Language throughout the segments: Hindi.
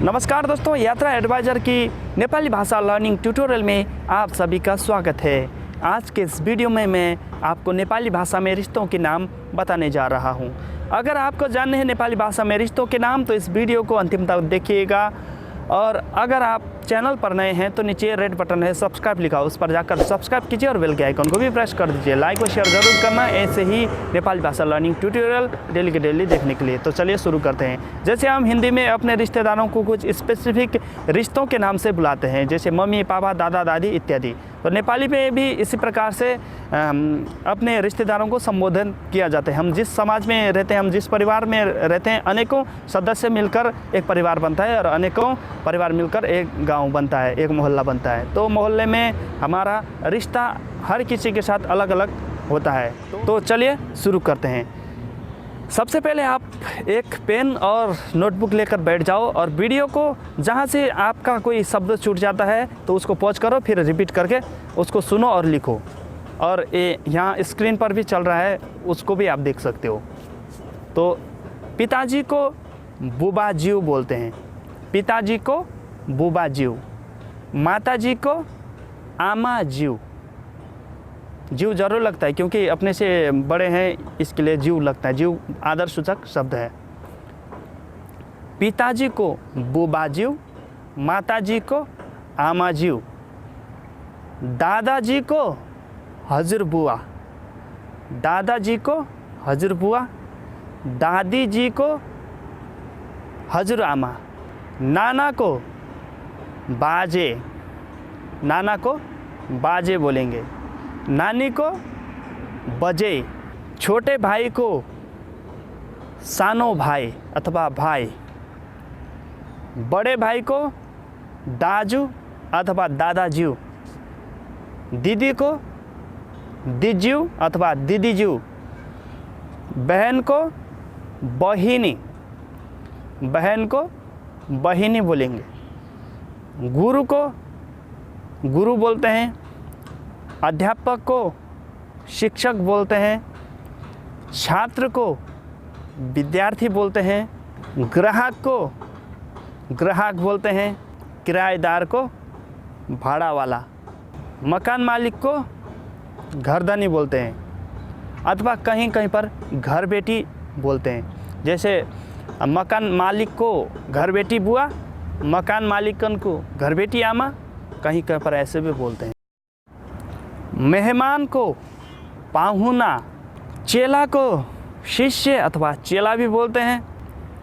नमस्कार दोस्तों, यात्रा एडवाइज़र की नेपाली भाषा लर्निंग ट्यूटोरियल में आप सभी का स्वागत है। आज के इस वीडियो में मैं आपको नेपाली भाषा में रिश्तों के नाम बताने जा रहा हूं। अगर आपको जानने हैं नेपाली भाषा में रिश्तों के नाम तो इस वीडियो को अंतिम तक देखिएगा। और अगर आप चैनल पर नए हैं तो नीचे रेड बटन है सब्सक्राइब लिखा, उस पर जाकर सब्सक्राइब कीजिए और बेल के आइकन को भी प्रेस कर दीजिए। लाइक और शेयर ज़रूर करना, ऐसे ही नेपाली भाषा लर्निंग ट्यूटोरियल डेली के डेली देखने के लिए। तो चलिए शुरू करते हैं। जैसे हम हिंदी में अपने रिश्तेदारों को कुछ स्पेसिफिक रिश्तों के नाम से बुलाते हैं, जैसे मम्मी पापा दादा दादी इत्यादि, तो नेपाली में भी इसी प्रकार से अपने रिश्तेदारों को संबोधन किया जाता है। हम जिस समाज में रहते हैं, हम जिस परिवार में रहते हैं, अनेकों सदस्य मिलकर एक परिवार बनता है और अनेकों परिवार मिलकर एक गांव बनता है, एक मोहल्ला बनता है। तो मोहल्ले में हमारा रिश्ता हर किसी के साथ अलग अलग होता है। तो चलिए शुरू करते हैं। सबसे पहले आप एक पेन और नोटबुक लेकर बैठ जाओ और वीडियो को जहाँ से आपका कोई शब्द छूट जाता है तो उसको पॉज करो, फिर रिपीट करके उसको सुनो और लिखो। और ये यहाँ स्क्रीन पर भी चल रहा है, उसको भी आप देख सकते हो। तो पिताजी को बुबाजीव बोलते हैं, पिताजी को बुबाजीव। माताजी को आमाजीव। जीव जरूर लगता है क्योंकि अपने से बड़े हैं, इसके लिए जीव लगता है। जीव आदर सूचक शब्द है। पिताजी को बुबाजीव, माताजी को आमाजीव, दादाजी को हजुर बुआ, दादाजी को हजुर बुआ, दादी जी को हजुर आमा, नाना को बाजे, नाना को बाजे बोलेंगे, नानी को बजे, छोटे भाई को सानो भाई अथवा भाई, बड़े भाई को दाजू अथवा दादाज्यू, दीदी को दीज्यू अथवा दीदीज्यू, बहन को बहिनी, बहन को बहिनी बोलेंगे, गुरु को गुरु बोलते हैं, अध्यापक को शिक्षक बोलते हैं, छात्र को विद्यार्थी बोलते हैं, ग्राहक को ग्राहक बोलते हैं, किराएदार को भाड़ा वाला, मकान मालिक को घरधनी बोलते हैं अथवा कहीं कहीं पर घर बेटी बोलते हैं। जैसे मकान मालिक को घर बेटी बुआ, मकान मालिकन को घर बेटी आमा, कहीं कहीं पर ऐसे भी बोलते हैं। मेहमान को पाहुना, चेला को शिष्य अथवा चेला भी बोलते हैं,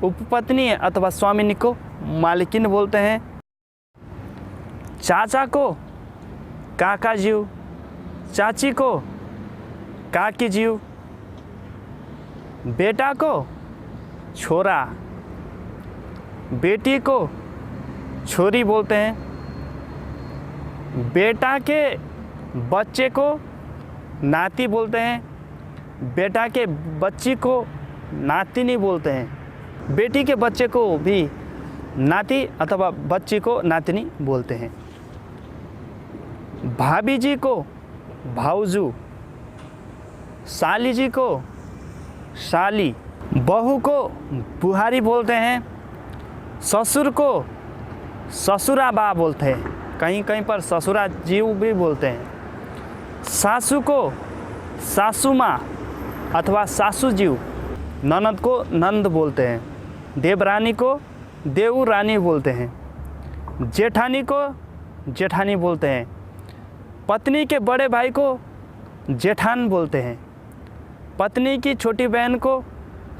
उपपत्नी अथवा स्वामिनी को मालिकिन बोलते हैं, चाचा को काकाजीव, चाची को काकीजीव, बेटा को छोरा, बेटी को छोरी बोलते हैं, बेटा के बच्चे को नाती बोलते हैं, बेटा के बच्ची को नातिनी बोलते हैं, बेटी के बच्चे को भी नाती अथवा बच्ची को नातिनी बोलते हैं, भाभी जी को भाऊजू, साली जी को साली, बहू को बुहारी बोलते हैं, ससुर को ससुरा बा बोलते हैं, कहीं कहीं पर ससुरा जीव भी बोलते हैं, सासू को सासू माँ अथवा सासू जीव, ननद को नंद बोलते हैं, देवरानी को देऊ रानी बोलते हैं, जेठानी को जेठानी बोलते हैं, पत्नी के बड़े भाई को जेठान बोलते हैं, पत्नी की छोटी बहन को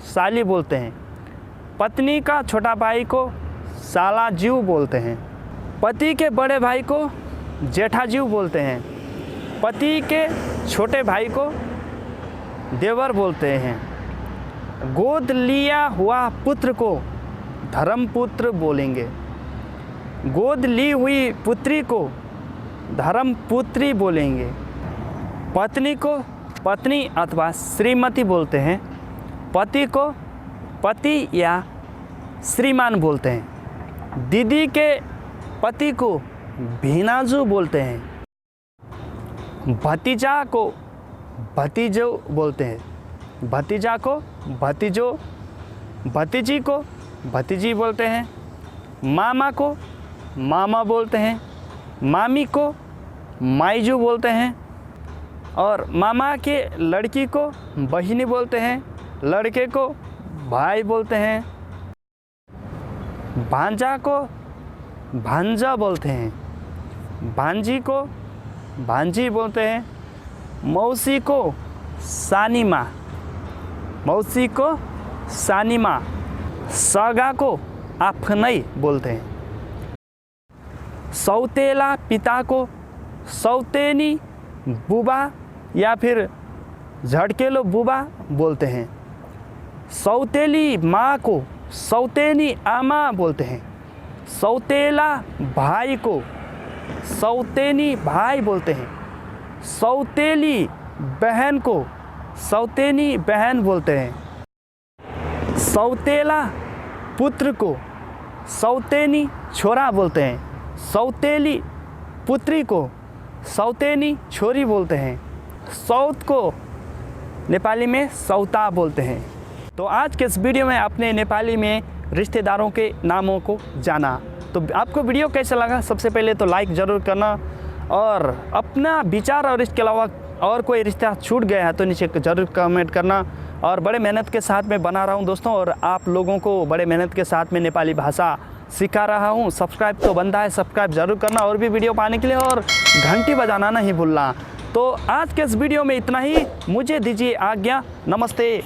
साली बोलते हैं, पत्नी का छोटा भाई को साला जीव बोलते हैं, पति के बड़े भाई को जेठाजीव बोलते हैं, पति के छोटे भाई को देवर बोलते हैं, गोद लिया हुआ पुत्र को धर्मपुत्र बोलेंगे, गोद ली हुई पुत्री को धर्मपुत्री बोलेंगे, पत्नी को पत्नी अथवा श्रीमती बोलते हैं, पति को पति या श्रीमान बोलते हैं, दीदी के पति को भीनाजू बोलते हैं, भतीजा को भतीजो बोलते हैं, भतीजा को भतीजो, भतीजी को भतीजी बोलते हैं, मामा को मामा बोलते हैं, मामी को माईजू बोलते हैं, और मामा के लड़की को बहिनी बोलते हैं, लड़के को भाई बोलते हैं, भांजा को भांजा बोलते हैं, भांजी को भांजी बोलते हैं, मौसी को सानी माँ, मौसी को सानी माँ, सगा को आफ्नै बोलते हैं, सौतेला पिता को सौतेनी बुबा या फिर झड़केलो बुबा बोलते हैं, सौतेली माँ को सौतेनी आमा बोलते हैं, सौतेला भाई को सौतेनी भाई बोलते हैं, सौतेली बहन को सौतेनी बहन बोलते हैं, सौतेला पुत्र को सौतेनी छोरा बोलते हैं, सौतेली पुत्री को सौतेनी छोरी बोलते हैं, सौत को नेपाली में सौता बोलते हैं। तो आज के इस वीडियो में आपने नेपाली में रिश्तेदारों के नामों को जाना। तो आपको वीडियो कैसा लगा, सबसे पहले तो लाइक ज़रूर करना, और अपना विचार और इसके अलावा और कोई रिश्ता छूट गया है तो नीचे ज़रूर कमेंट करना। और बड़े मेहनत के साथ मैं बना रहा हूं दोस्तों, और आप लोगों को बड़े मेहनत के साथ मैं नेपाली भाषा सिखा रहा हूं। सब्सक्राइब तो बनता है, सब्सक्राइब ज़रूर करना और भी वीडियो पाने के लिए, और घंटी बजाना नहीं भूलना। तो आज के इस वीडियो में इतना ही, मुझे दीजिए आज्ञा। नमस्ते।